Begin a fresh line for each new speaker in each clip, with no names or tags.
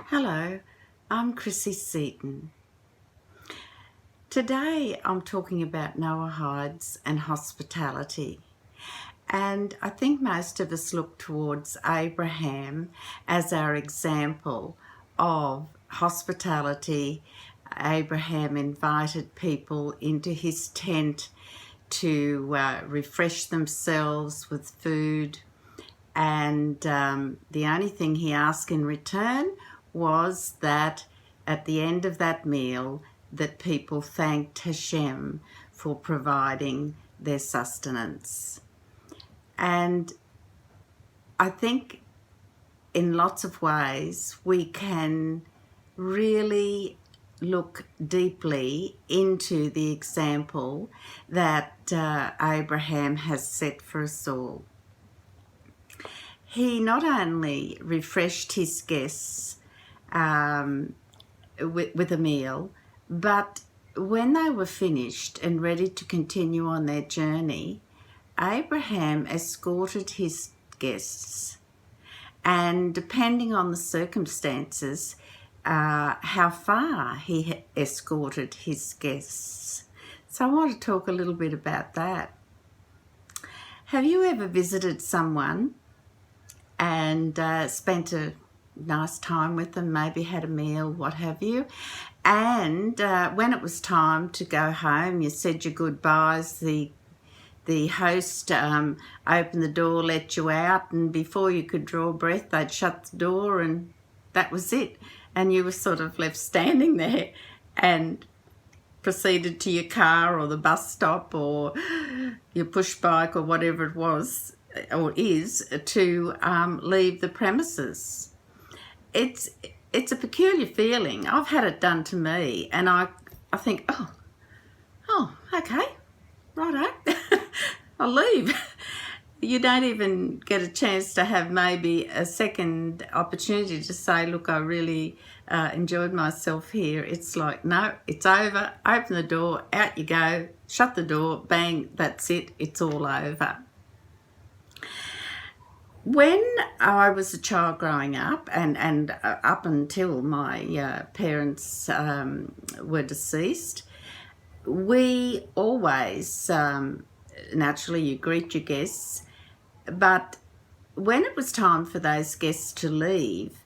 Hello, I'm Chrissy Seaton. Today I'm talking about Noahides and hospitality. And I think most of us look towards Abraham as our example of hospitality. Abraham invited people into his tent to refresh themselves with food. And the only thing he asked in return was that at the end of that meal that people thanked Hashem for providing their sustenance. And I think in lots of ways we can really look deeply into the example that Abraham has set for us all. He not only refreshed his guests with a meal, but when they were finished and ready to continue on their journey, Abraham escorted his guests, and depending on the circumstances, how far he escorted his guests. So I want to talk a little bit about that. Have you ever visited someone and spent a nice time with them, maybe had a meal, what have you, and when it was time to go home, you said your goodbyes, the host opened the door, let you out, and before you could draw a breath, they'd shut the door and that was it, and you were sort of left standing there and proceeded to your car or the bus stop or your push bike or whatever it was or is to leave the premises. It's a peculiar feeling. I've had it done to me, and I think, oh, okay, righto, I'll leave. You don't even get a chance to have maybe a second opportunity to say, look, I really enjoyed myself here. It's like, no, it's over, open the door, out you go, shut the door, bang, that's it, it's all over. When I was a child growing up, and up until my parents were deceased, we always, naturally you greet your guests, but when it was time for those guests to leave,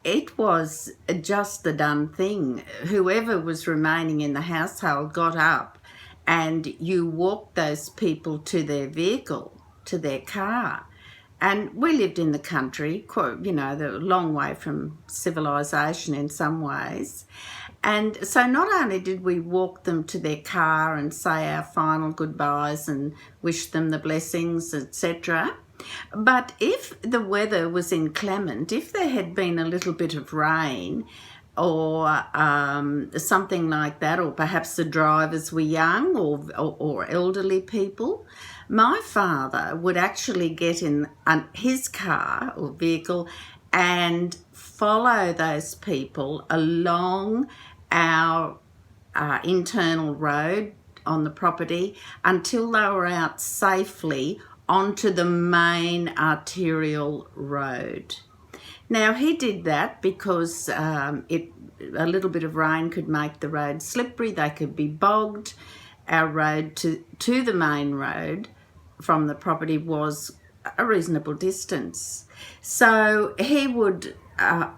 it was just the done thing. Whoever was remaining in the household got up and you walked those people to their vehicle, to their car. And we lived in the country, you know, the long way from civilization in some ways. And so not only did we walk them to their car and say our final goodbyes and wish them the blessings, etc., but if the weather was inclement, if there had been a little bit of rain or something like that, or perhaps the drivers were young or elderly people, my father would actually get in his car or vehicle and follow those people along our internal road on the property until they were out safely onto the main arterial road. Now, he did that because a little bit of rain could make the road slippery, they could be bogged. Our road to the main road from the property was a reasonable distance. So he would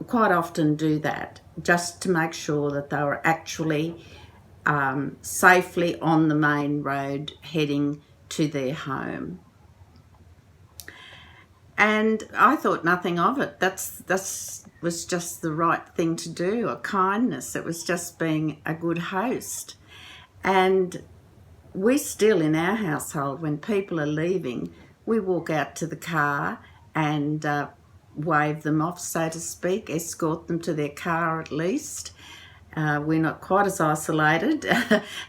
quite often do that just to make sure that they were actually safely on the main road heading to their home. And I thought nothing of it. That was just the right thing to do, a kindness. It was just being a good host. And we still, in our household, when people are leaving, we walk out to the car and wave them off, so to speak, escort them to their car at least. We're not quite as isolated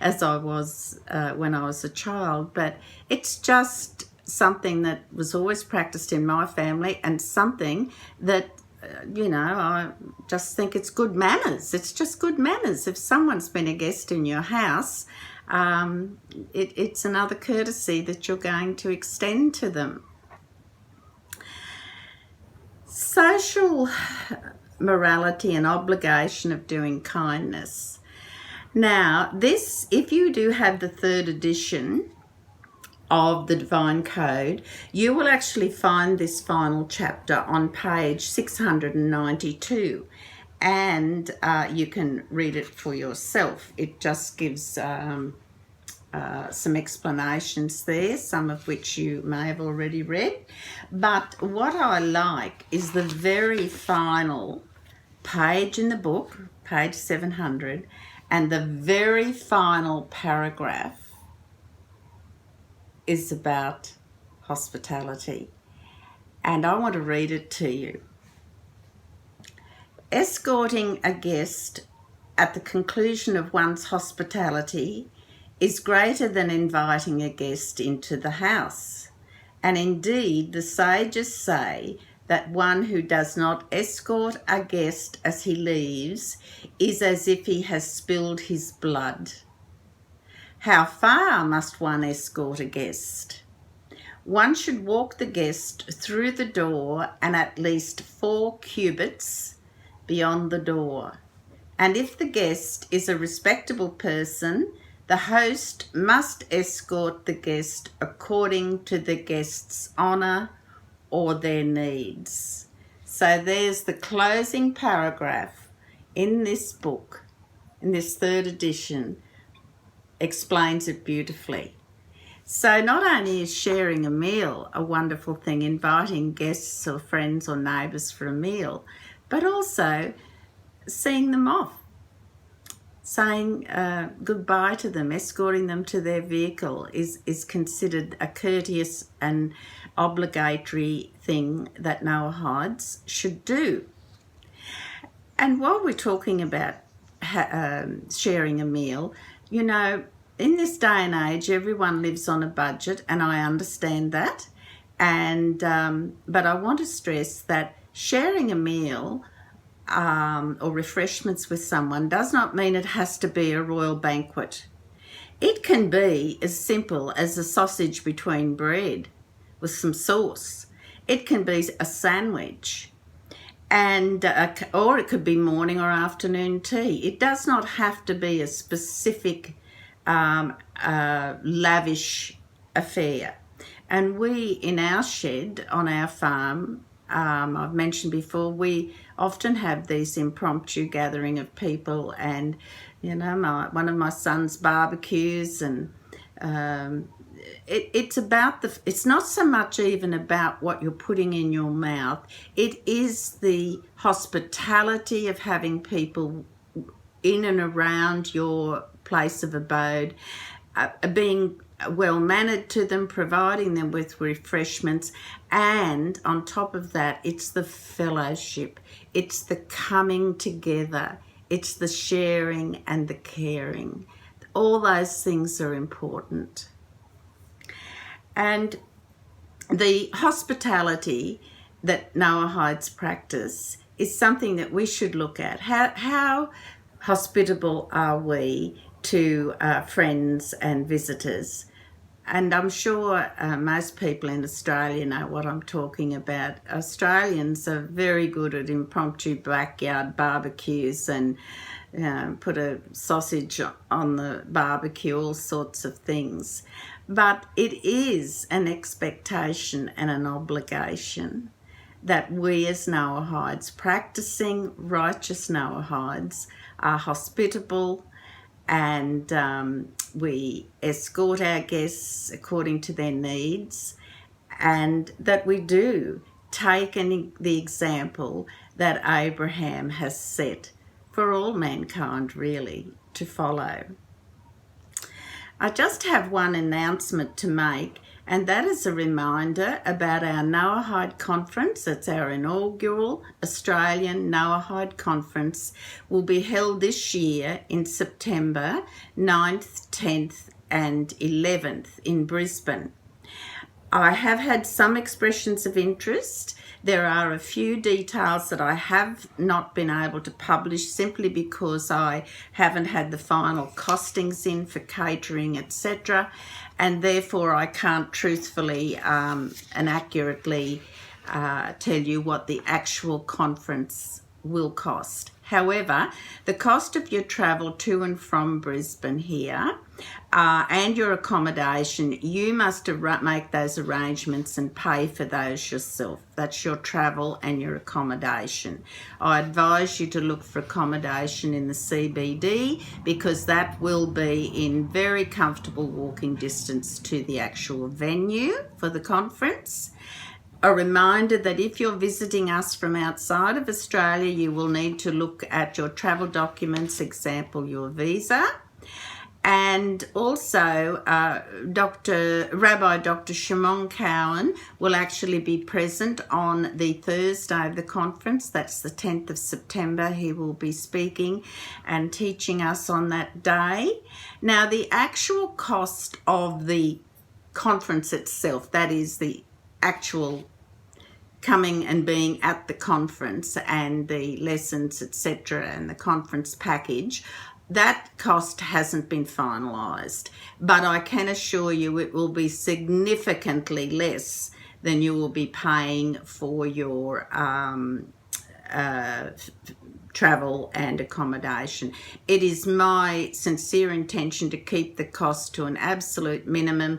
as I was when I was a child, but it's just something that was always practiced in my family, and something that, I just think it's good manners. It's just good manners. If someone's been a guest in your house, it's another courtesy that you're going to extend to them. Social morality and obligation of doing kindness. Now, this, if you do have the third edition of the Divine Code, you will actually find this final chapter on page 692, and you can read it for yourself. It just gives some explanations there, some of which you may have already read. But what I like is the very final page in the book, page 700, and the very final paragraph is about hospitality. And I want to read it to you. Escorting a guest at the conclusion of one's hospitality is greater than inviting a guest into the house. And indeed, the sages say that one who does not escort a guest as he leaves is as if he has spilled his blood. How far must one escort a guest? One should walk the guest through the door and at least 4 cubits beyond the door. And if the guest is a respectable person, the host must escort the guest according to the guest's honour or their needs. So there's the closing paragraph in this book, in this third edition, explains it beautifully. So not only is sharing a meal a wonderful thing, inviting guests or friends or neighbours for a meal, but also seeing them off, saying goodbye to them, escorting them to their vehicle is considered a courteous and obligatory thing that Noahides should do. And while we're talking about sharing a meal, you know, in this day and age, everyone lives on a budget, and I understand that. And but I want to stress that sharing a meal or refreshments with someone does not mean it has to be a royal banquet. It can be as simple as a sausage between bread with some sauce. It can be a sandwich, and or it could be morning or afternoon tea. It does not have to be a specific lavish affair. And we, in our shed on our farm, I've mentioned before, we often have these impromptu gathering of people, and you know, one of my son's barbecues, and it's about it's not so much even about what you're putting in your mouth. It is the hospitality of having people in and around your place of abode, being well mannered to them, providing them with refreshments, and on top of that, it's the fellowship, it's the coming together, it's the sharing and the caring. All those things are important. And the hospitality that Noahides practice is something that we should look at. How hospitable are we to friends and visitors? And I'm sure most people in Australia know what I'm talking about. Australians are very good at impromptu backyard barbecues and put a sausage on the barbecue, all sorts of things. But it is an expectation and an obligation that we as Noahides, practicing righteous Noahides, are hospitable, and we escort our guests according to their needs, and that we do take the example that Abraham has set for all mankind, really, to follow. I just have one announcement to make, and that is a reminder about our Noahide Conference. It's our inaugural Australian Noahide Conference. Will be held this year in September 9th, 10th and 11th in Brisbane. I have had some expressions of interest. There are a few details that I have not been able to publish simply because I haven't had the final costings in for catering, etc. And therefore I can't truthfully and accurately tell you what the actual conference will cost. However, the cost of your travel to and from Brisbane here and your accommodation, you must make those arrangements and pay for those yourself. That's your travel and your accommodation. I advise you to look for accommodation in the CBD because that will be in very comfortable walking distance to the actual venue for the conference. A reminder that if you're visiting us from outside of Australia, you will need to look at your travel documents, example, your visa. And also, Rabbi Dr. Shimon Cowan will actually be present on the Thursday of the conference. That's the 10th of September. He will be speaking and teaching us on that day. Now, the actual cost of the conference itself, that is the actual coming and being at the conference and the lessons, etc., and the conference package, that cost hasn't been finalised. But I can assure you it will be significantly less than you will be paying for your travel and accommodation. It is my sincere intention to keep the cost to an absolute minimum.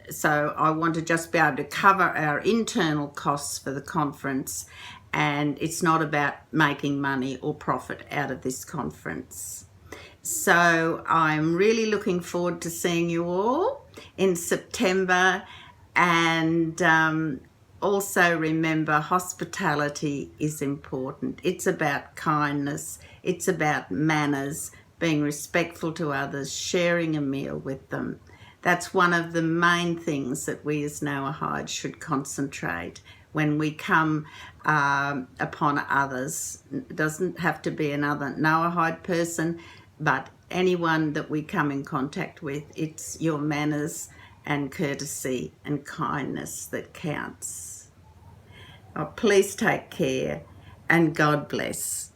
So I want to just be able to cover our internal costs for the conference, and it's not about making money or profit out of this conference. So I'm really looking forward to seeing you all in September, and also remember, hospitality is important. It's about kindness, it's about manners, being respectful to others, sharing a meal with them. That's one of the main things that we as Noahide should concentrate when we come upon others. It doesn't have to be another Noahide person, but anyone that we come in contact with. It's your manners and courtesy and kindness that counts. Oh, please take care, and God bless.